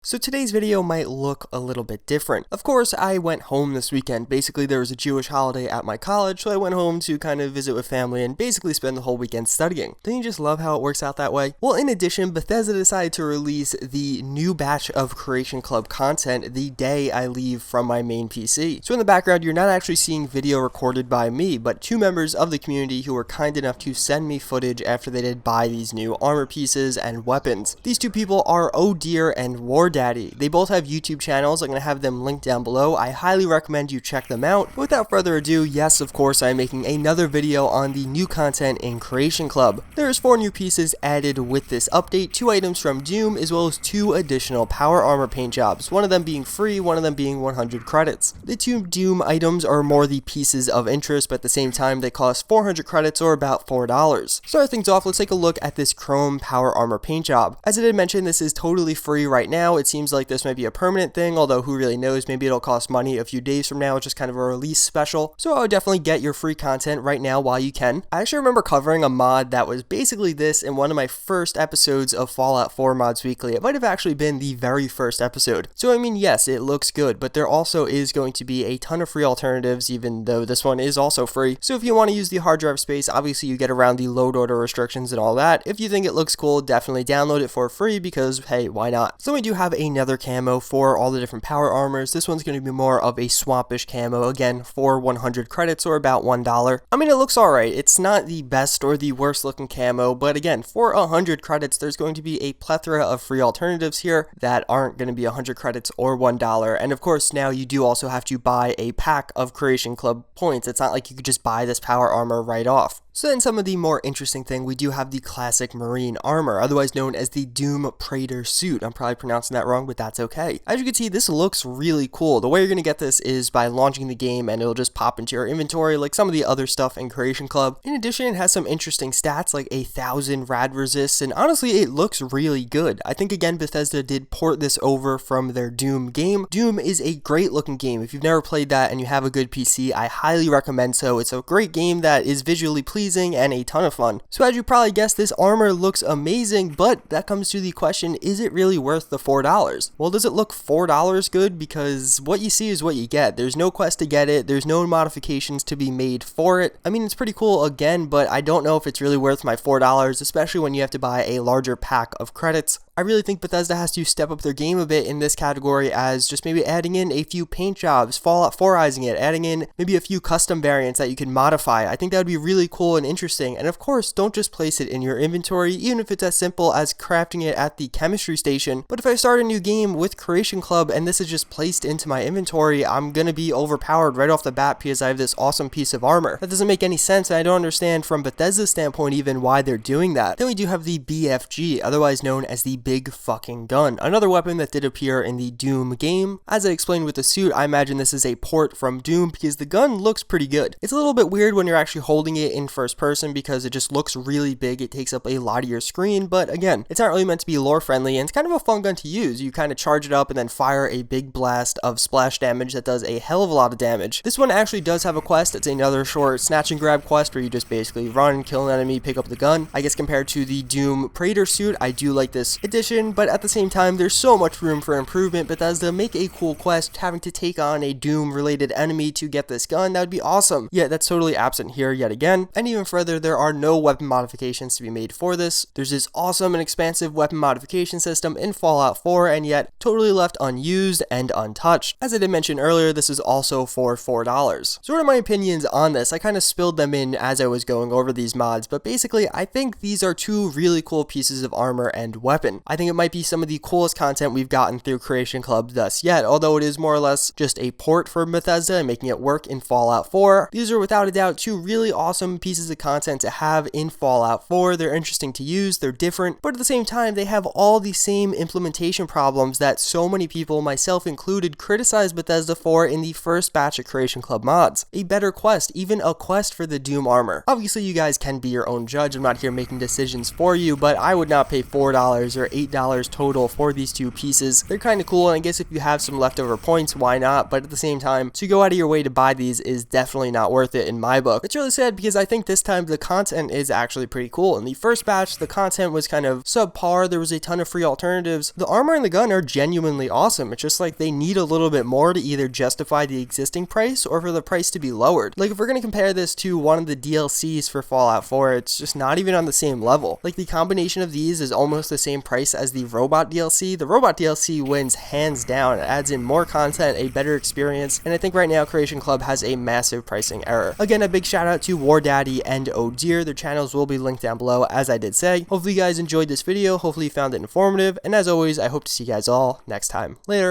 So today's video might look a little bit different. Of course, I went home this weekend. Basically, there was a Jewish holiday at my college, so I went home to kind of visit with family and basically spend the whole weekend studying. Don't you just love how it works out that way? Well, in addition, Bethesda decided to release the new batch of Creation Club content the day I leave from my main PC. So in the background, you're not actually seeing video recorded by me, but two members of the community who were kind enough to send me footage after they did buy these new armor pieces and weapons. These two people are Oh Dear and War Daddy. They both have YouTube channels. I'm going to have them linked down below. I highly recommend you check them out. But without further ado, yes, of course, I'm making another video on the new content in Creation Club. There's 4 new pieces added with this update, 2 items from Doom, as well as 2 additional power armor paint jobs, one of them being free, one of them being 100 credits. The 2 Doom items are more the pieces of interest, but at the same time, they cost 400 credits or about $4. To start things off, let's take a look at this chrome power armor paint job. As I did mention, this is totally free right now. It seems like this might be a permanent thing, although who really knows, maybe it'll cost money a few days from now. It's just kind of a release special. So I would definitely get your free content right now while you can. I actually remember covering a mod that was basically this in one of my first episodes of Fallout 4 Mods Weekly. It might have actually been the very first episode. So I mean, yes, it looks good, but there also is going to be a ton of free alternatives, even though this one is also free. So if you want to use the hard drive space, obviously you get around the load order restrictions and all that. If you think it looks cool, definitely download it for free because, hey, why not? So we do have another camo for all the different power armors. This one's going to be more of a swampish camo, again, for 100 credits or about $1. I mean, it looks alright. It's not the best or the worst looking camo, but again, for 100 credits, there's going to be a plethora of free alternatives here that aren't going to be 100 credits or $1. And of course, now you do also have to buy a pack of Creation Club points. It's not like you could just buy this power armor right off. So then some of the more interesting thing, we do have the classic marine armor, otherwise known as the Doom Praetor suit. I'm probably pronouncing that wrong, but that's okay. As you can see, this looks really cool. The way you're going to get this is by launching the game and it'll just pop into your inventory like some of the other stuff in Creation Club. In addition, it has some interesting stats like 1,000 rad resists, and honestly, it looks really good. I think again, Bethesda did port this over from their Doom game. Doom is a great looking game. If you've never played that and you have a good PC, I highly recommend so. It's a great game that is visually pleasing and a ton of fun. So as you probably guessed, this armor looks amazing, but that comes to the question, is it really worth the $4? Well, does it look $4 good? Because what you see is what you get. There's no quest to get it, there's no modifications to be made for it. I mean, it's pretty cool again, but I don't know if it's really worth my $4, especially when you have to buy a larger pack of credits. I really think Bethesda has to step up their game a bit in this category, as just maybe adding in a few paint jobs, Fallout 4izing it, adding in maybe a few custom variants that you can modify. I think that would be really cool and interesting. And of course, don't just place it in your inventory, even if it's as simple as crafting it at the chemistry station. But if I start a new game with Creation Club and this is just placed into my inventory, I'm gonna be overpowered right off the bat because I have this awesome piece of armor. That doesn't make any sense, and I don't understand from Bethesda's standpoint even why they're doing that. Then we do have the BFG, otherwise known as the Big Fucking Gun, another weapon that did appear in the Doom game. As I explained with the suit, I imagine this is a port from Doom because the gun looks pretty good. It's a little bit weird when you're actually holding it in first person because it just looks really big. It takes up a lot of your screen, but again, it's not really meant to be lore friendly, and it's kind of a fun gun to use. You kind of charge it up and then fire a big blast of splash damage that does a hell of a lot of damage. This one actually does have a quest. It's another short snatch and grab quest where you just basically run, kill an enemy, pick up the gun. I guess compared to the Doom Praetor suit, I do like this addition, but at the same time, there's so much room for improvement. Bethesda, make a cool quest having to take on a Doom related enemy to get this gun. That would be awesome. Yet that's totally absent here yet again. And even further, there are no weapon modifications to be made for this. There's this awesome and expansive weapon modification system in Fallout 4, and yet totally left unused and untouched. As I did mention earlier, this is also for $4. So what are my opinions on this? I kind of spilled them in as I was going over these mods, but basically I think these are 2 really cool pieces of armor and weapon. I think it might be some of the coolest content we've gotten through Creation Club thus yet, although it is more or less just a port for Bethesda and making it work in Fallout 4. These are without a doubt 2 really awesome pieces of content to have in Fallout 4. They're interesting to use, they're different, but at the same time, they have all the same implementation problems that so many people, myself included, criticized Bethesda for in the first batch of Creation Club mods. A better quest, even a quest for the Doom armor. Obviously, you guys can be your own judge. I'm not here making decisions for you, but I would not pay $4 or $8 total for these two pieces. They're kind of cool, and I guess if you have some leftover points, why not? But at the same time, to go out of your way to buy these is definitely not worth it in my book. It's really sad because I think this time the content is actually pretty cool. In the first batch, the content was kind of subpar. There was a ton of free alternatives. The armor and the gun are genuinely awesome. It's just like they need a little bit more to either justify the existing price or for the price to be lowered. Like if we're going to compare this to one of the DLCs for Fallout 4, it's just not even on the same level. Like the combination of these is almost the same price as the robot DLC. The robot DLC wins hands down. It adds in more content, a better experience, and I think right now Creation Club has a massive pricing error. Again, a big shout out to War Daddy and Oh Dear. Their channels will be linked down below, as I did say. Hopefully you guys enjoyed this video. Hopefully you found it informative, and as always, I hope to see you guys all next time. Later.